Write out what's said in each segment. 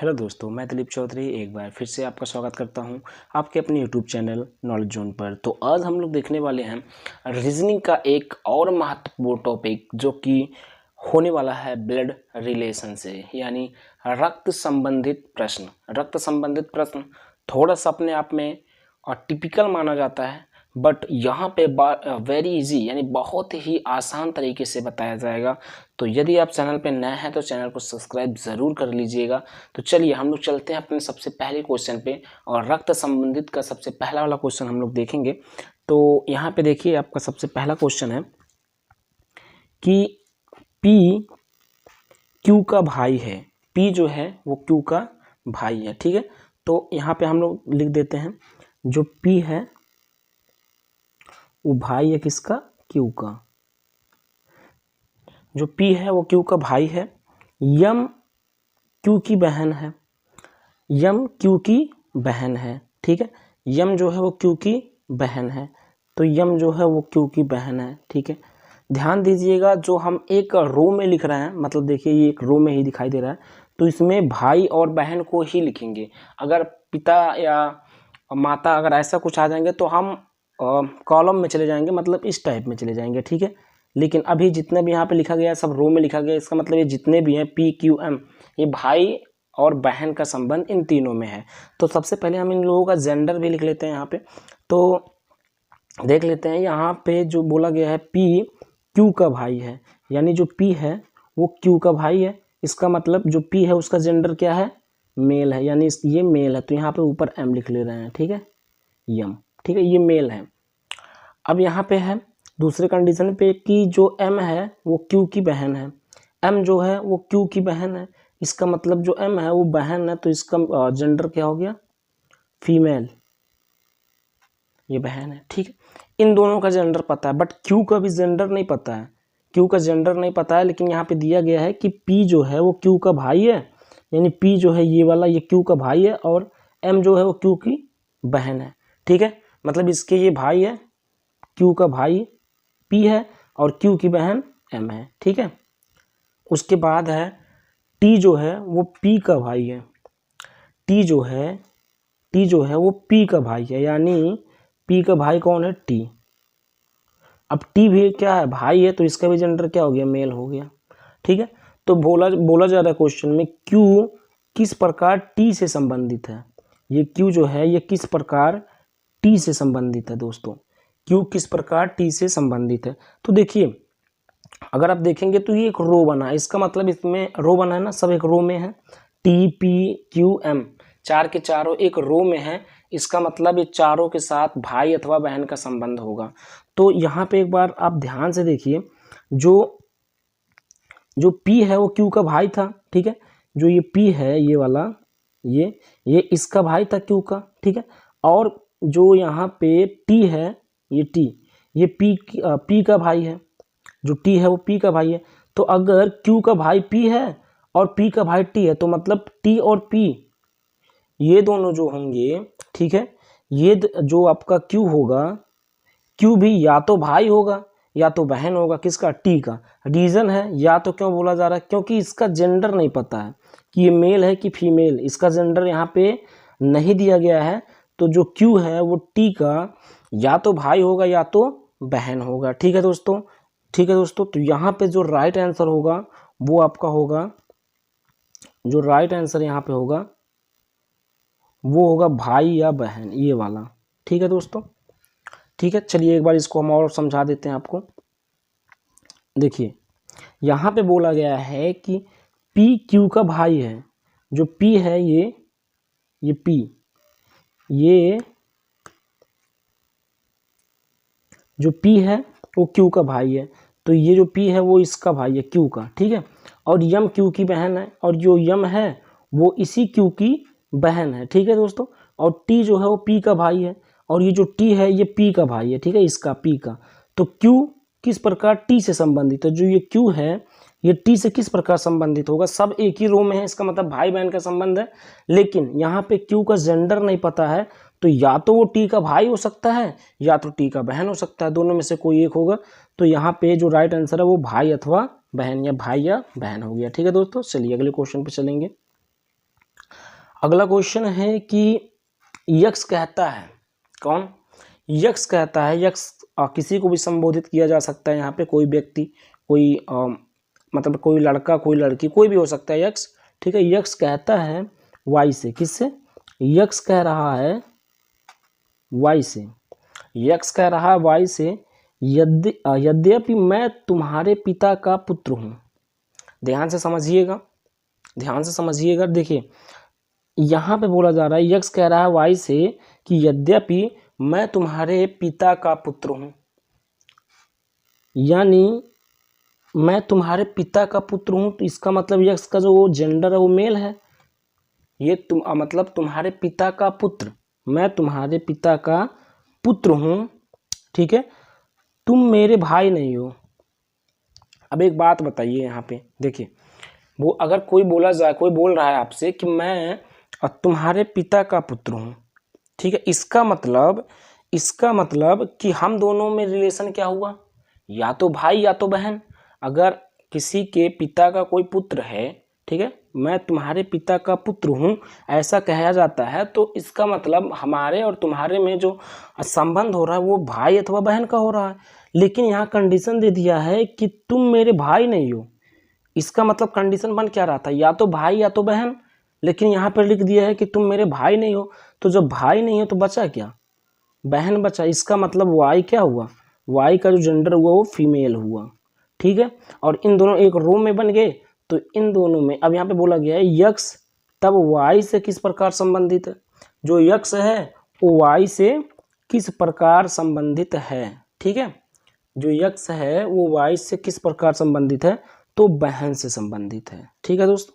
Hello दोस्तों, मैं दिलीप चौधरी एक बार फिर से आपका स्वागत करता हूं आपके अपने यूट्यूब चैनल नॉलेज जोन पर। तो आज हम लोग देखने वाले हैं रीजनिंग का एक और महत्वपूर्ण टॉपिक जो कि होने वाला है ब्लड रिलेशन से, यानी रक्त संबंधित प्रश्न। रक्त संबंधित प्रश्न थोड़ा सा अपने आप में टिपिकल माना जाता है, बट यहाँ पे वेरी इजी यानी बहुत ही आसान तरीके से बताया जाएगा। तो यदि आप चैनल पे नए हैं तो चैनल को सब्सक्राइब ज़रूर कर लीजिएगा। तो चलिए हम लोग चलते हैं अपने सबसे पहले क्वेश्चन पे, और रक्त संबंधित का सबसे पहला वाला क्वेश्चन हम लोग देखेंगे। तो यहाँ पे देखिए, आपका सबसे पहला क्वेश्चन है कि P Q का भाई है। P जो है वो Q का भाई है, ठीक है। तो यहाँ पे हम लोग लिख देते हैं जो P है वो भाई है किसका? Q का। जो P है वो Q का भाई है। M Q की बहन है। M Q की बहन है, ठीक है। M जो है वो Q की बहन है, तो M जो है वो Q की बहन है, ठीक है। ध्यान दीजिएगा, जो हम एक रो में लिख रहे हैं, मतलब देखिए ये एक रो में ही दिखाई दे रहा है, तो इसमें भाई और बहन को ही लिखेंगे। अगर पिता या माता अगर ऐसा कुछ आ जाएंगे तो हम कॉलम में चले जाएंगे, मतलब इस टाइप में चले जाएंगे, ठीक है। लेकिन अभी जितने भी यहाँ पे लिखा गया है सब रो में लिखा गया है। इसका मतलब ये जितने भी हैं P Q M, ये भाई और बहन का संबंध इन तीनों में है। तो सबसे पहले हम इन लोगों का जेंडर भी लिख लेते हैं यहाँ पे। तो देख लेते हैं यहाँ पे जो बोला गया है P Q का भाई है, यानी जो P है वो Q का भाई है। इसका मतलब जो P है उसका जेंडर क्या है? मेल है, यानी ये मेल है। तो यहाँ पे ऊपर M लिख ले रहे हैं, ठीक है, M, ठीक है, ये मेल है। अब यहाँ पे है दूसरे कंडीशन पे कि जो M है वो Q की बहन है। M जो है वो Q की बहन है। इसका मतलब जो M है वो बहन है, तो इसका जेंडर क्या हो गया? फीमेल, ये बहन है, ठीक है। इन दोनों का जेंडर पता है, बट Q का भी जेंडर नहीं पता है। Q का जेंडर नहीं पता है, लेकिन यहाँ पे दिया गया है कि P जो है वो Q का भाई है, यानी P जो है ये वाला, ये Q का भाई है, और M जो है वो Q की बहन है, ठीक है। मतलब इसके ये भाई है, Q का भाई P है और Q की बहन M है, ठीक है। उसके बाद है T जो है वो P का भाई है। T जो है वो P का भाई है, यानी P का भाई कौन है? T। अब T भी क्या है? भाई है, तो इसका भी जेंडर क्या हो गया? मेल हो गया, ठीक है। तो बोला जा रहा है क्वेश्चन में Q किस प्रकार T से संबंधित है। ये Q जो है ये किस प्रकार T से संबंधित है दोस्तों? Q किस प्रकार T से संबंधित है? तो देखिए, अगर आप देखेंगे तो ये एक रो बना है। इसका मतलब इसमें रो बना है ना, सब एक रो में है। T P Q M, चार के चारों एक रो में है। इसका मतलब ये चारों के साथ भाई अथवा बहन का संबंध होगा। तो यहाँ पे एक बार आप ध्यान से देखिए, जो P है वो Q का भाई था, ठीक है। जो ये P है ये वाला, ये इसका भाई था Q का, ठीक है। और जो यहाँ पे T है, ये T, ये P का भाई है। जो T है वो P का भाई है। तो अगर Q का भाई P है और P का भाई T है, तो मतलब T और P ये दोनों जो होंगे, ठीक है, ये जो आपका Q होगा, Q भी या तो भाई होगा या तो बहन होगा, किसका? T का। रीजन है या तो क्यों बोला जा रहा है? क्योंकि इसका जेंडर नहीं पता है कि ये मेल है कि फीमेल। इसका जेंडर यहाँ पे नहीं दिया गया है। तो जो Q है वो T का या तो भाई होगा या तो बहन होगा, ठीक है दोस्तों, ठीक है दोस्तों। तो यहाँ पे जो राइट आंसर होगा वो आपका होगा, जो राइट आंसर यहाँ पे होगा वो होगा भाई या बहन, ये वाला, ठीक है दोस्तों, ठीक है। चलिए एक बार इसको हम और समझा देते हैं आपको। देखिए यहाँ पे बोला गया है कि P Q का भाई है। जो P है ये P, ये जो P है वो Q का भाई है। तो ये जो P है वो इसका भाई है Q का, ठीक है। और M Q की बहन है, और जो M है वो इसी Q की बहन है, ठीक है दोस्तों। और T जो है वो P का भाई है, और ये जो T है ये P का भाई है, ठीक है, इसका P का। तो Q किस प्रकार T से संबंधित है? जो ये Q है ये T से किस प्रकार संबंधित होगा? सब एक ही रो में है, इसका मतलब भाई बहन का संबंध है। लेकिन यहाँ पे Q का जेंडर नहीं पता है, तो या तो वो T का भाई हो सकता है या तो T का बहन हो सकता है, दोनों में से कोई एक होगा। तो यहाँ पे जो राइट आंसर है वो भाई अथवा बहन, या भाई या बहन हो गया, ठीक है दोस्तों। चलिए अगले क्वेश्चन पे चलेंगे। अगला क्वेश्चन है कि यक्ष कहता है, कौन? यक्ष कहता है। यक्ष किसी को भी संबोधित किया जा सकता है यहाँ पे, कोई व्यक्ति, कोई मतलब कोई लड़का, कोई लड़की, कोई भी हो सकता है यक्ष, ठीक है। यक्ष कहता है वाई से, किससे? यक्ष कह रहा है वाई से, यक्ष कह रहा है वाई से, यद्यपि मैं तुम्हारे पिता का पुत्र हूँ। ध्यान से समझिएगा, ध्यान से समझिएगा। देखिए यहाँ पे बोला जा रहा है, यक्ष कह रहा है वाई से कि यद्यपि मैं तुम्हारे पिता का पुत्र हूँ, यानी मैं तुम्हारे पिता का पुत्र हूँ, तो इसका मतलब यक्ष का जो जेंडर है वो मेल है। ये मतलब तुम्हारे पिता का पुत्र, मैं तुम्हारे पिता का पुत्र हूँ, ठीक है, तुम मेरे भाई नहीं हो। अब एक बात बताइए यहाँ पे, देखिए वो अगर कोई बोला जाए, कोई बोल रहा है आपसे कि मैं तुम्हारे पिता का पुत्र हूँ, ठीक है, इसका मतलब कि हम दोनों में रिलेशन क्या हुआ? या तो भाई या तो बहन। अगर किसी के पिता का कोई पुत्र है, ठीक है, मैं तुम्हारे पिता का पुत्र हूँ ऐसा कहा जाता है, तो इसका मतलब हमारे और तुम्हारे में जो संबंध हो रहा है वो भाई अथवा बहन का हो रहा है। लेकिन यहाँ कंडीशन दे दिया है कि तुम मेरे भाई नहीं हो। इसका मतलब कंडीशन बन क्या रहा था? या तो भाई या तो बहन। लेकिन यहाँ पर लिख दिया है कि तुम मेरे भाई नहीं हो, तो जब भाई नहीं हो तो बचा क्या? बहन बचा। इसका मतलब वाई क्या हुआ? वाई का जो जेंडर हुआ वो फीमेल हुआ, ठीक है। और इन दोनों एक रो में बन गए, तो इन दोनों में अब यहाँ पे बोला गया है यक्ष तब वाई से किस प्रकार संबंधित है? जो यक्ष है वो वाई से किस प्रकार संबंधित है, ठीक है। जो यक्ष है वो वाई से किस प्रकार संबंधित है? तो बहन से संबंधित है, ठीक है दोस्तों,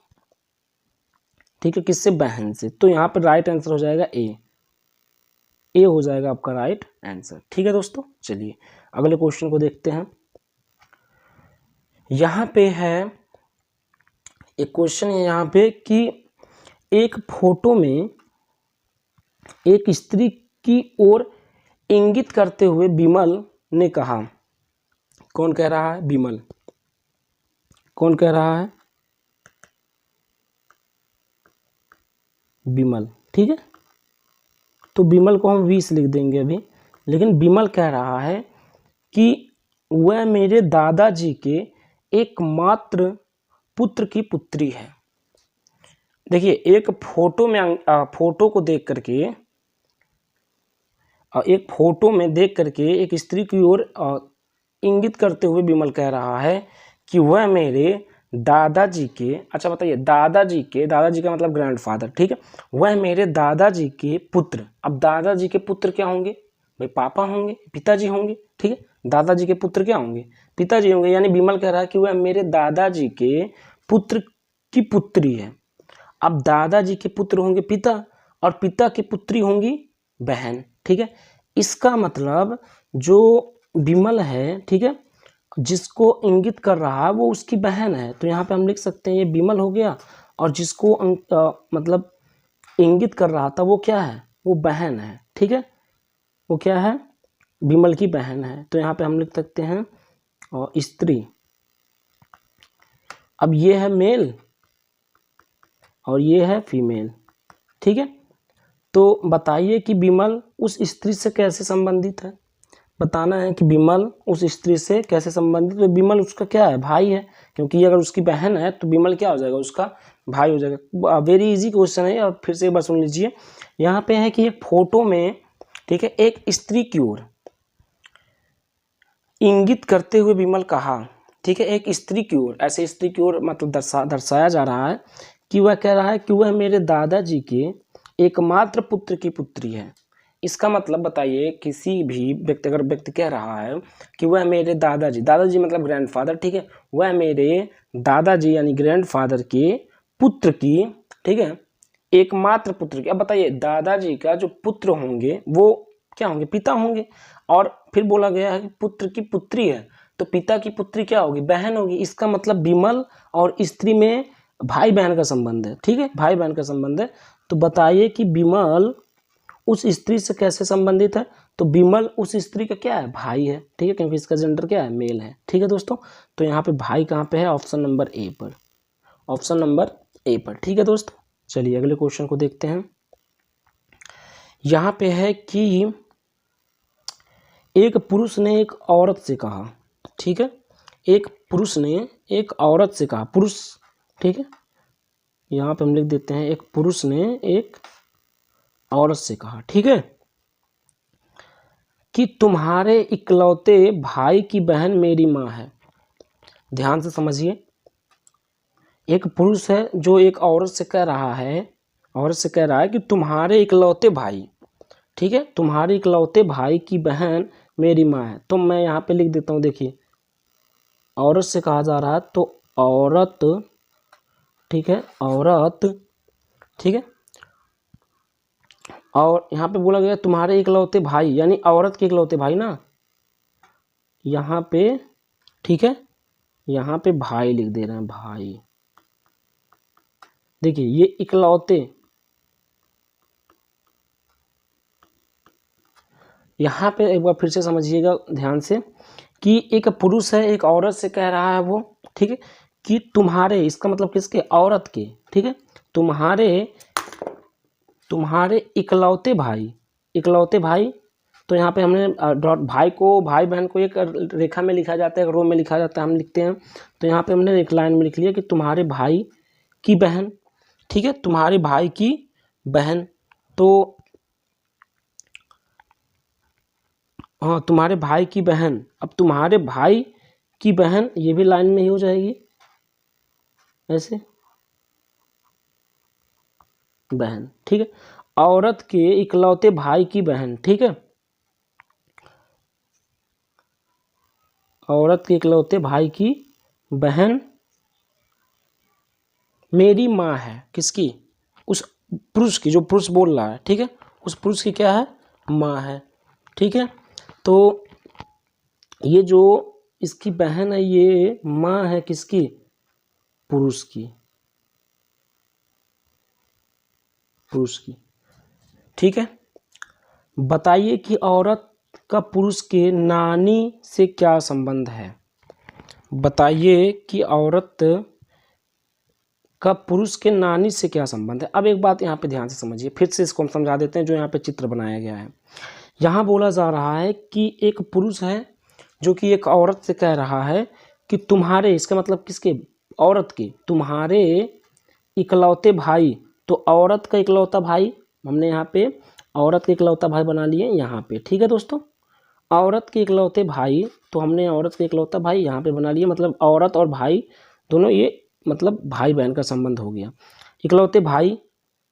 ठीक है। किससे? बहन से। तो यहाँ पर राइट आंसर हो जाएगा ए हो जाएगा आपका राइट आंसर, ठीक है दोस्तों। चलिए अगले क्वेश्चन को देखते हैं। यहाँ पे है एक क्वेश्चन है यहाँ पे कि एक फोटो में एक स्त्री की ओर इंगित करते हुए विमल ने कहा। कौन कह रहा है? विमल। कौन कह रहा है? विमल, ठीक है। तो विमल को हम 20 लिख देंगे अभी। लेकिन विमल कह रहा है कि वह मेरे दादाजी के एकमात्र पुत्र की पुत्री है। देखिए एक फोटो में फोटो को देख करके, एक फोटो में देख करके एक स्त्री की ओर इंगित करते हुए विमल कह रहा है कि वह मेरे दादाजी के, अच्छा बताइए, दादाजी का मतलब ग्रैंडफादर, ठीक है, वह मेरे दादाजी के पुत्र। अब दादाजी के पुत्र क्या होंगे भाई? पापा होंगे, पिताजी होंगे, ठीक है। दादाजी के पुत्र क्या होंगे? पिताजी होंगे। यानी विमल कह रहा है कि वह मेरे दादाजी के पुत्र की पुत्री है। अब दादाजी के पुत्र होंगे पिता, और पिता की पुत्री होंगी बहन, ठीक है। इसका मतलब जो विमल है, ठीक है, जिसको इंगित कर रहा है वो उसकी बहन है। तो यहाँ पे हम लिख सकते हैं ये विमल हो गया, और जिसको मतलब इंगित कर रहा था वो क्या है? वो बहन है, ठीक है। वो क्या है? विमल की बहन है। तो यहाँ पे हम लिख सकते हैं और स्त्री। अब ये है मेल और ये है फीमेल, ठीक है। तो बताइए कि विमल उस स्त्री से कैसे संबंधित है? बताना है कि विमल उस स्त्री से कैसे संबंधित है। तो विमल उसका क्या है? भाई है, क्योंकि अगर उसकी बहन है तो विमल क्या हो जाएगा? उसका भाई हो जाएगा। वेरी इजी क्वेश्चन है। और फिर से एक बार सुन लीजिए, यहाँ पे है कि एक फोटो में, ठीक है, एक स्त्री की ओर इंगित करते हुए विमल कहा, ठीक है, एक स्त्री की ओर, ऐसे स्त्री की ओर मतलब दर्शाया जा रहा है कि वह कह रहा है कि वह मेरे दादाजी के एकमात्र पुत्र की पुत्री है। इसका मतलब बताइए, किसी भी व्यक्ति, अगर व्यक्ति कह रहा है कि वह मेरे दादाजी मतलब ग्रैंडफादर, ठीक है, वह मेरे दादाजी यानी ग्रैंडफादर के पुत्र की, ठीक है, एकमात्र पुत्र की। अब बताइए दादाजी का जो पुत्र होंगे वो क्या होंगे? पिता होंगे। और फिर बोला गया है कि पुत्र की पुत्री है, तो पिता की पुत्री क्या होगी? बहन होगी। इसका मतलब विमल और स्त्री में भाई बहन का संबंध है, ठीक है, भाई बहन का संबंध है। तो बताइए कि विमल उस स्त्री से कैसे संबंधित है? तो विमल उस स्त्री का क्या है? भाई है, ठीक है, क्योंकि इसका जेंडर क्या है? मेल है, ठीक है दोस्तों। तो यहाँ पे भाई कहाँ पे है? ऑप्शन नंबर ए पर, ऑप्शन नंबर ए पर, ठीक है दोस्तों। चलिए अगले क्वेश्चन को देखते हैं। यहाँ पे है कि एक पुरुष ने एक औरत से कहा, ठीक है, एक पुरुष ने एक औरत से कहा, पुरुष, ठीक है, यहाँ पे हम लिख देते हैं एक पुरुष ने एक औरत से कहा, ठीक है, कि तुम्हारे इकलौते भाई की बहन मेरी माँ है। ध्यान से समझिए, एक पुरुष है जो एक औरत से कह रहा है, औरत से कह रहा है कि तुम्हारे इकलौते भाई, ठीक है, तुम्हारे इकलौते भाई की बहन मेरी माँ है। तो मैं यहाँ पे लिख देता हूँ, देखिए औरत से कहा जा रहा है तो औरत, ठीक है, औरत, ठीक है, और यहाँ पे बोला गया तुम्हारे इकलौते भाई, यानी औरत के इकलौते भाई ना, यहाँ पे, ठीक है, यहाँ पे भाई लिख दे रहे हैं, भाई। देखिए ये इकलौते, यहाँ पे एक बार फिर से समझिएगा ध्यान से कि एक पुरुष है एक औरत से कह रहा है वो, ठीक है, कि तुम्हारे, इसका मतलब किसके, औरत के, ठीक है, तुम्हारे इकलौते भाई, इकलौते भाई। तो यहाँ पे हमने डॉट, भाई को, भाई बहन को एक रेखा में लिखा जाता है, एक रो में लिखा जाता है, हम लिखते हैं। तो यहाँ पे हमने एक लाइन में लिख लिया कि तुम्हारे भाई की बहन, ठीक है, तुम्हारे भाई की बहन। तो हाँ, तुम्हारे भाई की बहन, अब तुम्हारे भाई की बहन ये भी लाइन में ही हो जाएगी ऐसे, बहन, ठीक है, औरत के इकलौते भाई की बहन, ठीक है, औरत के इकलौते भाई की बहन मेरी माँ है। किसकी, उस पुरुष की, जो पुरुष बोल रहा है, ठीक है, उस पुरुष की क्या है, माँ है, ठीक है। तो ये जो इसकी बहन है ये माँ है किसकी, पुरुष की, पुरुष की, ठीक है। बताइए कि औरत का पुरुष के नानी से क्या संबंध है। बताइए कि औरत का पुरुष के नानी से क्या संबंध है। अब एक बात यहाँ पे ध्यान से समझिए, फिर से इसको हम समझा देते हैं जो यहाँ पे चित्र बनाया गया है। यहाँ बोला जा रहा है कि एक पुरुष है जो कि एक औरत से कह रहा है कि तुम्हारे, इसका मतलब किसके, औरत के, तुम्हारे इकलौते भाई। तो औरत का इकलौता भाई, हमने यहाँ पे औरत के इकलौता भाई बना लिए यहाँ पे, ठीक है दोस्तों, औरत के इकलौते भाई, तो हमने औरत के इकलौता भाई यहाँ पे बना लिया, मतलब औरत और भाई दोनों ये मतलब भाई बहन का संबंध हो गया। इकलौते भाई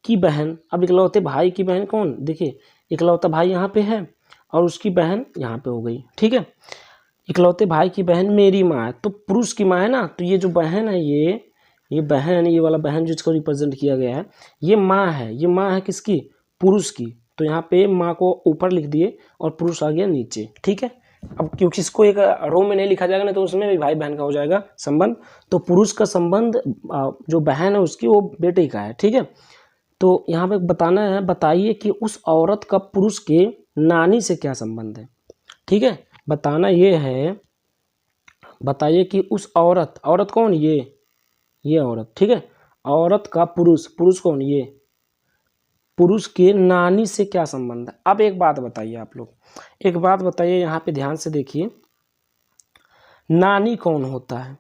की बहन, अब इकलौते भाई की बहन कौन, देखिए इकलौता भाई यहाँ पे है और उसकी बहन यहाँ पे हो गई, ठीक है। इकलौते भाई की बहन मेरी माँ है, तो पुरुष की माँ है ना, तो ये जो बहन है ये बहन, ये वाला बहन जिसको रिप्रेजेंट किया गया है, ये माँ है, ये माँ है किसकी, पुरुष की। तो यहाँ पे माँ को ऊपर लिख दिए और पुरुष आ गया नीचे, ठीक है। अब क्योंकि इसको एक रो में नहीं लिखा जाएगा ना, तो उसमें भी भाई बहन का हो जाएगा संबंध। तो पुरुष का संबंध जो बहन है उसकी, वो बेटे का है, ठीक है। तो यहाँ पे बताना है, बताइए कि उस औरत का पुरुष के नानी से क्या संबंध है, ठीक है। बताना ये है, बताइए कि उस औरत, औरत कौन, ये औरत, ठीक है, औरत का पुरुष, पुरुष कौन, ये पुरुष के नानी से क्या संबंध है। अब एक बात बताइए आप लोग, एक बात बताइए, यहाँ पे ध्यान से देखिए, नानी कौन होता है,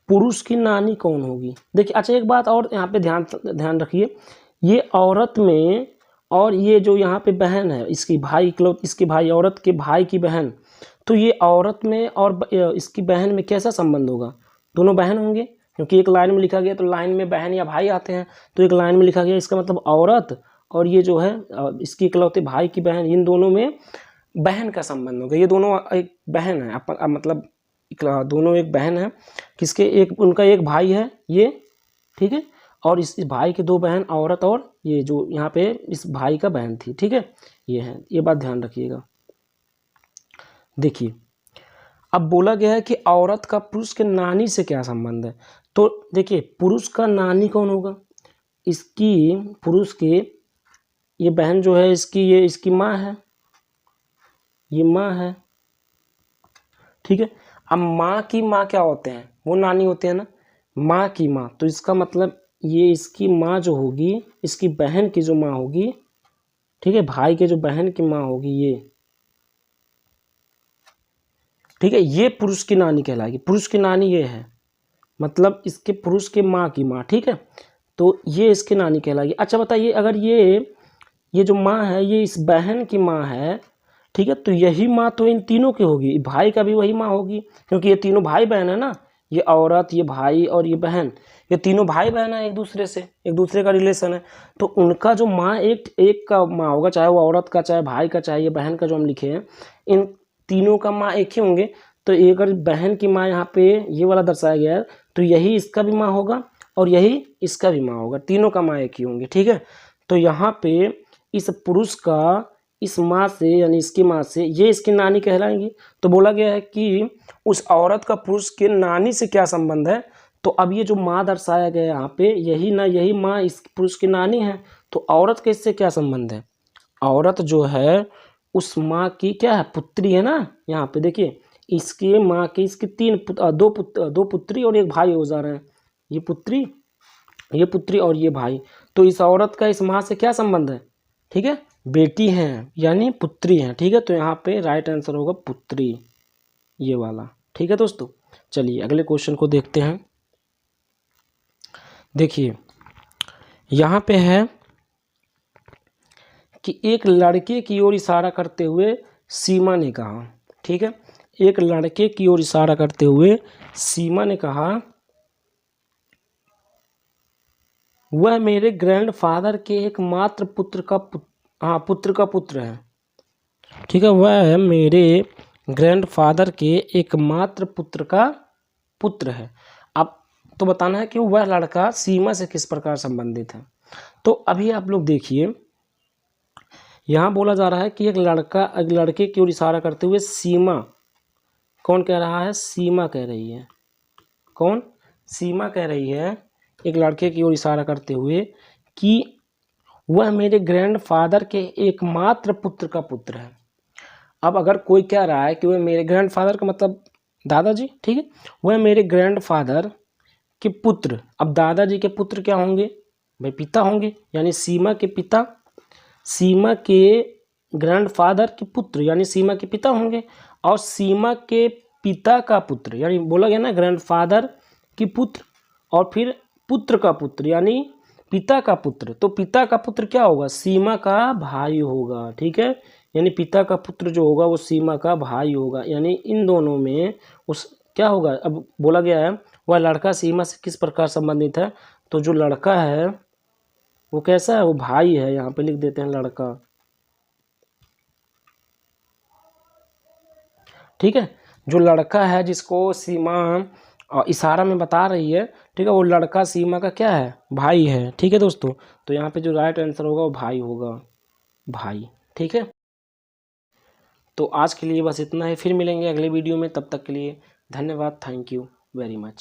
पुरुष की नानी कौन होगी। देखिए अच्छा एक बात और यहाँ पे ध्यान रखिए, ये औरत में और ये जो यहाँ पे बहन है इसकी भाई, इसके भाई, औरत के भाई की बहन, तो ये औरत में और इसकी बहन में कैसा संबंध होगा, दोनों बहन होंगे, क्योंकि एक लाइन में लिखा गया तो लाइन में बहन या भाई आते हैं, तो एक लाइन में लिखा गया, इसका मतलब औरत और ये जो है इसकी इकलौते भाई की बहन, इन दोनों में बहन का संबंध होगा। ये दोनों एक बहन है, मतलब दोनों एक बहन है, किसके, एक उनका एक भाई है ये, ठीक है, और इस भाई के दो बहन, औरत और ये जो यहाँ पे इस भाई का बहन थी, ठीक है, ये है, ये बात ध्यान रखिएगा। देखिए अब बोला गया है कि औरत का पुरुष के नानी से क्या संबंध है। तो देखिए पुरुष का नानी कौन होगा, इसकी पुरुष के, ये बहन जो है इसकी, ये इसकी माँ है, ये माँ है, ठीक है। अब माँ की माँ क्या होते हैं, वो नानी होते हैं ना, माँ की माँ, तो इसका मतलब ये इसकी माँ जो होगी, इसकी बहन की जो माँ होगी, ठीक है, भाई के जो बहन की माँ होगी ये, ठीक है, ये पुरुष की नानी कहलाएगी। पुरुष की नानी ये है, मतलब इसके पुरुष के माँ की माँ, ठीक है, तो ये इसकी नानी कहलाएगी। अच्छा बताइए, अगर ये जो माँ है ये इस बहन की माँ है, ठीक है, तो यही माँ तो इन तीनों की होगी, भाई का भी वही माँ होगी, क्योंकि ये तीनों भाई बहन है ना, ये औरत, ये भाई और ये बहन, ये तीनों भाई बहन है, एक दूसरे से, एक दूसरे का रिलेशन है, तो उनका जो माँ एक एक का माँ होगा, चाहे वो औरत का, चाहे भाई का, चाहे ये बहन का जो हम लिखे हैं, इन तीनों का माँ एक ही होंगे। तो अगर बहन की माँ यहाँ पे ये वाला दर्शाया गया है, तो यही इसका भी माँ होगा और यही इसका भी माँ होगा, तीनों का माँ एक ही होंगे, ठीक है। तो यहाँ पे इस पुरुष का इस माँ से यानी इसकी माँ से ये इसकी नानी कहलाएंगी। तो बोला गया है कि उस औरत का पुरुष के नानी से क्या संबंध है, तो अब ये जो माँ दर्शाया गया यहाँ पे, यही माँ इस पुरुष की नानी है, तो औरत के इससे क्या संबंध है, औरत जो है उस माँ की क्या है, पुत्री है ना। यहाँ पे देखिए, इसके माँ की, इसकी दो पुत्री और एक भाई हो जा रहे हैं, ये पुत्री और ये भाई, तो इस औरत का इस माँ से क्या संबंध है, ठीक है, बेटी हैं यानी पुत्री हैं, ठीक है। तो यहाँ पे राइट आंसर होगा पुत्री, ये वाला, ठीक है दोस्तों। चलिए अगले क्वेश्चन को देखते हैं। देखिए यहाँ पे है कि एक लड़के की ओर इशारा करते हुए सीमा ने कहा, ठीक है, एक लड़के की ओर इशारा करते हुए सीमा ने कहा, वह मेरे ग्रैंडफादर के एकमात्र पुत्र का पुत्र है, ठीक है, वह मेरे ग्रैंडफादर के एकमात्र पुत्र का पुत्र है। अब तो बताना है कि वह लड़का सीमा से किस प्रकार संबंधित है। तो अभी आप लोग देखिए, यहाँ बोला जा रहा है कि एक लड़के की ओर इशारा करते हुए सीमा, कौन कह रहा है, सीमा कह रही है, कौन, सीमा कह रही है एक लड़के की ओर इशारा करते हुए कि वह मेरे ग्रैंडफादर के एकमात्र पुत्र का पुत्र है। अब अगर कोई कह रहा है कि वह मेरे ग्रैंडफादर का मतलब दादाजी, ठीक है, वह मेरे ग्रैंडफादर के पुत्र, अब दादाजी के पुत्र क्या होंगे भाई, पिता होंगे, यानी सीमा के पिता, सीमा के ग्रैंडफादर के पुत्र यानी सीमा के पिता होंगे, और सीमा के पिता का पुत्र यानी बोला गया ना ग्रैंडफादर की पुत्र, और फिर पुत्र का पुत्र यानी पिता का पुत्र, तो पिता का पुत्र क्या होगा, सीमा का भाई होगा, ठीक है, यानी पिता का पुत्र जो होगा वो सीमा का भाई होगा, यानी इन दोनों में उस क्या होगा। अब बोला गया है वह लड़का सीमा से किस प्रकार संबंधित है, तो जो लड़का है वो कैसा है, वो भाई है, यहाँ पे लिख देते हैं लड़का, ठीक है, जो लड़का है जिसको सीमा इशारा में बता रही है, ठीक है, वो लड़का सीमा का क्या है, भाई है, ठीक है दोस्तों। तो यहाँ पे जो राइट आंसर होगा वो भाई होगा, भाई, ठीक है। तो आज के लिए बस इतना ही, फिर मिलेंगे अगले वीडियो में, तब तक के लिए धन्यवाद, थैंक यू वेरी मच।